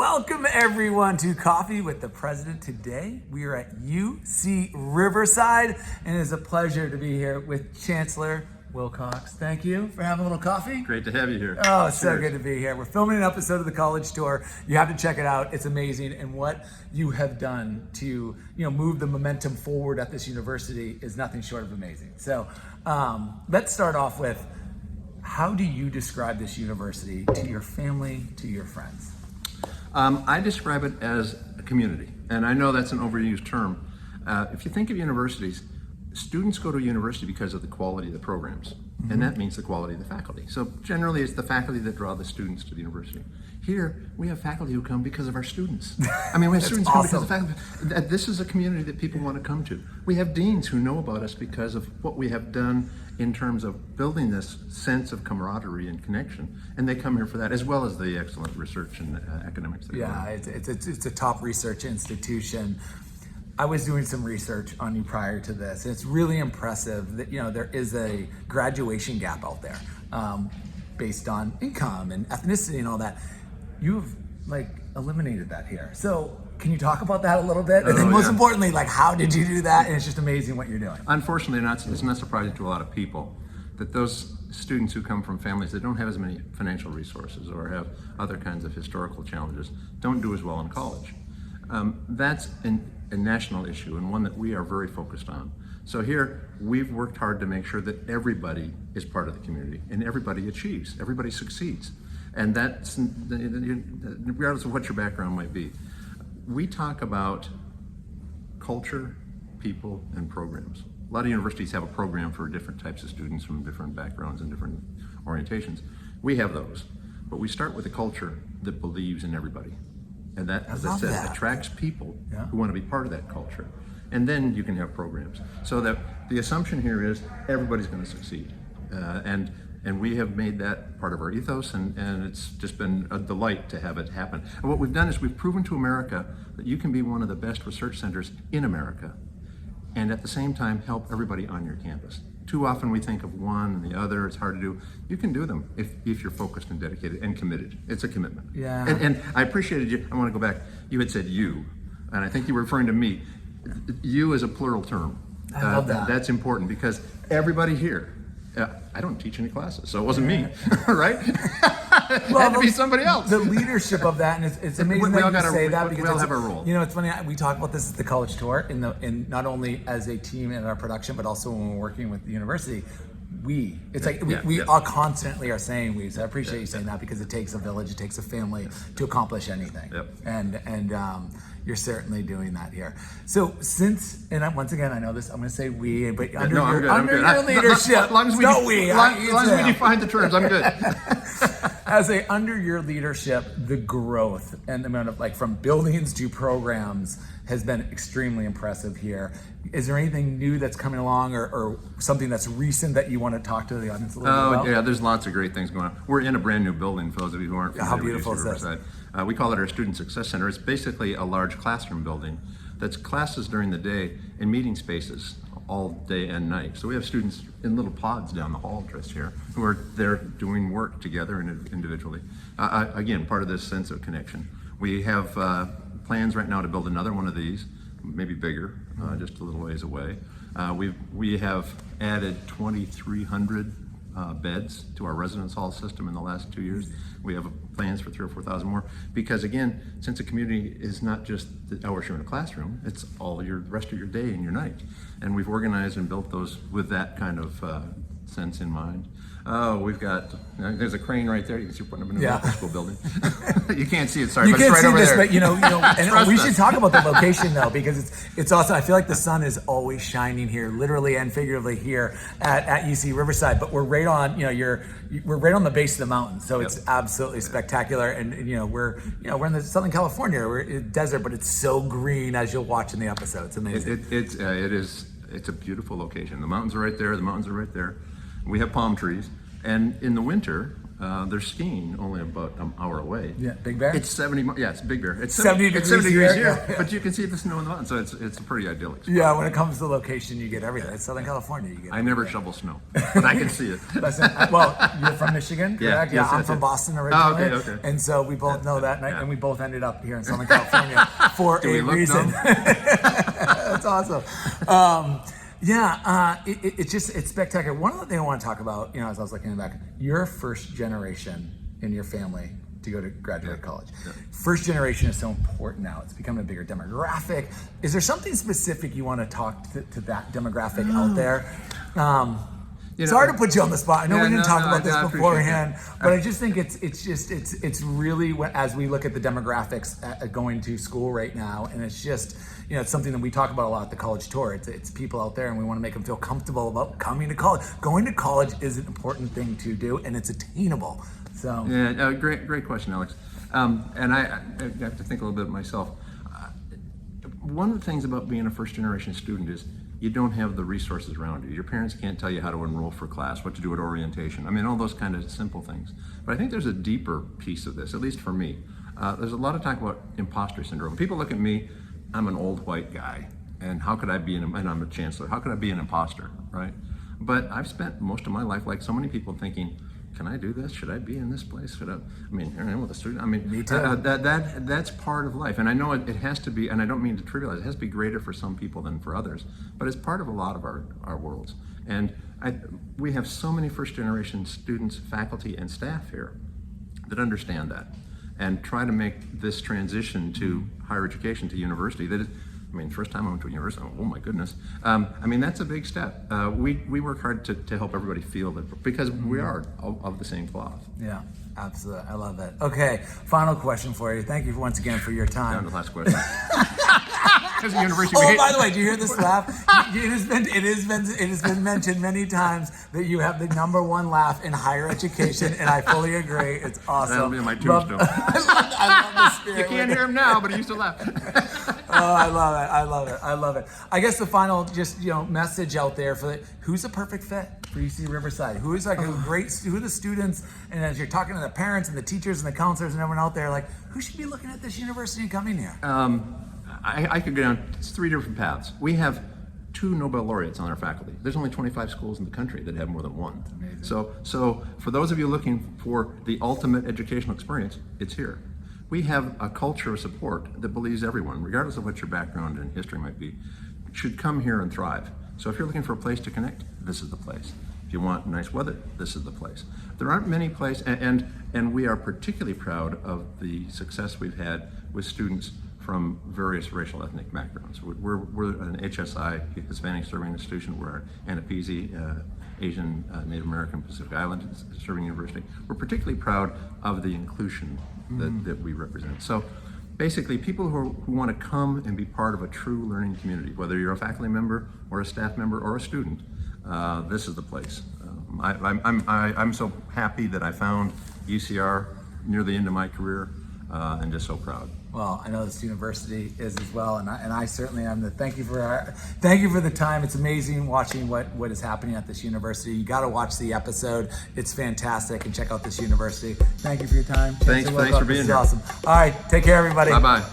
Welcome everyone to Coffee with the President. Today we are at UC Riverside and it is a pleasure to be here with Chancellor Wilcox. Thank you for having a little coffee. Great to have you here. Oh, it's so good to be here. We're filming an episode of the college tour. You have to check it out. It's amazing. And what you have done to move the momentum forward at this university is nothing short of amazing. So let's start off with, how do you describe this university to your family, to your friends? I describe it as a community, and I know that's an overused term. If you think of universities, students go to a university because of the quality of the programs, and that means the quality of the faculty. So generally it's the faculty that draw the students to the university. Here, we have faculty who come because of our students. I mean, we have students come because of faculty. This is a community that people want to come to. We have deans who know about us because of what we have done in terms of building this sense of camaraderie and connection, and they come here for that, as well as the excellent research and academics. Yeah, it's a top research institution. I was doing some research on you prior to this, and it's really impressive that there is a graduation gap out there based on income and ethnicity and all that. You've eliminated that here. So can you talk about that a little bit? And then most importantly, how did you do that? And it's just amazing what you're doing. Unfortunately, it's not surprising to a lot of people that those students who come from families that don't have as many financial resources or have other kinds of historical challenges don't do as well in college. That's a national issue, and one that we are very focused on. So here, we've worked hard to make sure that everybody is part of the community and everybody achieves, everybody succeeds. And that's regardless of what your background might be. We talk about culture, people, and programs. A lot of universities have a program for different types of students from different backgrounds and different orientations. We have those, but we start with a culture that believes in everybody. And that, as I said, attracts people who want to be part of that culture. And then you can have programs. So that the assumption here is everybody's going to succeed. And we have made that part of our ethos, and it's just been a delight to have it happen. And what we've done is we've proven to America that you can be one of the best research centers in America, and at the same time help everybody on your campus. Too often we think of one and the other, it's hard to do. You can do them if you're focused and dedicated and committed. It's a commitment. Yeah. And I appreciated you. I want to go back. You had said you, and I think you were referring to me. You is a plural term. I love that. That's important because everybody here, I don't teach any classes, so it wasn't me, right? It had to be somebody else. The leadership of that, and it's amazing that you say that because we all have our role. It's funny, we talk about this at the college tour, in not only as a team in our production, but also when we're working with the university. We all constantly are saying we. So I appreciate you saying that because it takes a village, it takes a family to accomplish anything. Yep. And you're certainly doing that here. So once again, I know this, I'm going to say we, but under your leadership, as long as we define the terms, I'm good. Under your leadership, the growth and the amount of from buildings to programs has been extremely impressive here. Is there anything new that's coming along or something that's recent that you want to talk to the audience a little bit about? Yeah, there's lots of great things going on. We're in a brand new building, for those of you who aren't familiar. How beautiful is Riverside. We call it our Student Success Center. It's basically a large classroom building that's classes during the day and meeting spaces all day and night. So we have students in little pods down the hall just here who are there doing work together and individually. Again, part of this sense of connection. We have plans right now to build another one of these, maybe bigger, just a little ways away. We have added 2,300 beds to our residence hall system in the last 2 years. We have plans for 3,000 or 4,000 more because, again, since a community is not just the hours you're in a classroom, it's all the rest of your day and your night. And we've organized and built those with that kind of sense in mind. Oh, there's a crane right there. You can see we're putting up a new middle school building. You can't see it, sorry, but it's right over there. But we should talk about the location though, because it's awesome. I feel like the sun is always shining here, literally and figuratively here at UC Riverside. But we're right on, we're right on the base of the mountain, so it's absolutely spectacular. And we're in the Southern California, we're in the desert, but it's so green as you'll watch in the episode. It's amazing. It's a beautiful location. The mountains are right there. The mountains are right there. We have palm trees, and in the winter, There's skiing only about an hour away. Yeah, Big Bear? It's 70, yeah, it's Big Bear. It's 70 it's degrees 70 degrees here. here, but you can see the snow in the mountains, so it's a pretty idyllic spot. Yeah, when it comes to location, you get everything. It's Southern California, you get I never everything. shovel snow, but I can see it. Listen, well, you're from Michigan, Yeah, correct? yes, I'm yes, from yes. Boston originally. Oh, okay. And so we both know that, Yeah. and we both ended up here in Southern California for Do we a look reason. dumb? That's awesome. It's spectacular. One of the things I want to talk about, as I was looking back, you're first generation in your family to go to graduate college. Yeah. First generation is so important now. It's becoming a bigger demographic. Is there something specific you want to talk to that demographic out there? Sorry to put you on the spot. I know we didn't talk about this beforehand, but I just think it's really as we look at the demographics going to school right now, and it's just it's something that we talk about a lot at the college tour. It's people out there, and we want to make them feel comfortable about coming to college. Going to college is an important thing to do, and it's attainable. So Yeah, great question, Alex. And I have to think a little bit myself. One of the things about being a first generation student is you don't have the resources around you. Your parents can't tell you how to enroll for class, what to do at orientation. I mean, all those kind of simple things. But I think there's a deeper piece of this, at least for me. There's a lot of talk about imposter syndrome. People look at me, I'm an old white guy, and how could I be and I'm a chancellor, how could I be an imposter, right? But I've spent most of my life, like so many people, thinking, can I do this? Should I be in this place? With a student. Me too. That's part of life, and I know it has to be. And I don't mean to trivialize. It has to be greater for some people than for others, but it's part of a lot of our worlds. And we have so many first-generation students, faculty, and staff here that understand that, and try to make this transition to higher education, to university. That is. First time I went to a university, oh my goodness. That's a big step. We work hard to help everybody feel that, because we are of the same cloth. Yeah, absolutely. I love it. Okay, final question for you. Thank you once again for your time. Down to the last question. Because the university. Oh, by the way, do you hear this laugh? It has been mentioned many times that you have the #1 laugh in higher education, and I fully agree. It's awesome. That'll be on my tombstone. I love the spirit. You can't hear him now, but he used to laugh. Oh, I love it. I guess the final message out there for who's the perfect fit for UC Riverside? Who is who are the students, and as you're talking to the parents and the teachers and the counselors and everyone out there, who should be looking at this university and coming here? I could go down 3 different paths. We have 2 Nobel laureates on our faculty. There's only 25 schools in the country that have more than one. Amazing. So for those of you looking for the ultimate educational experience, it's here. We have a culture of support that believes everyone, regardless of what your background in history might be, should come here and thrive. So if you're looking for a place to connect, this is the place. If you want nice weather, this is the place. There aren't many places, and we are particularly proud of the success we've had with students from various racial ethnic backgrounds. We're an HSI, Hispanic Serving Institution. We're an ANAPISI, Asian, Native American, Pacific Island Serving University. We're particularly proud of the inclusion that we represent. So basically, people who want to come and be part of a true learning community, whether you're a faculty member or a staff member or a student, this is the place. I'm so happy that I found UCR near the end of my career, and just so proud. Well, I know this university is as well, and I certainly am. Thank you for the time. It's amazing watching what is happening at this university. You got to watch the episode. It's fantastic, and check out this university. Thank you for your time. Thanks for being here. Awesome. All right, take care, everybody. Bye-bye.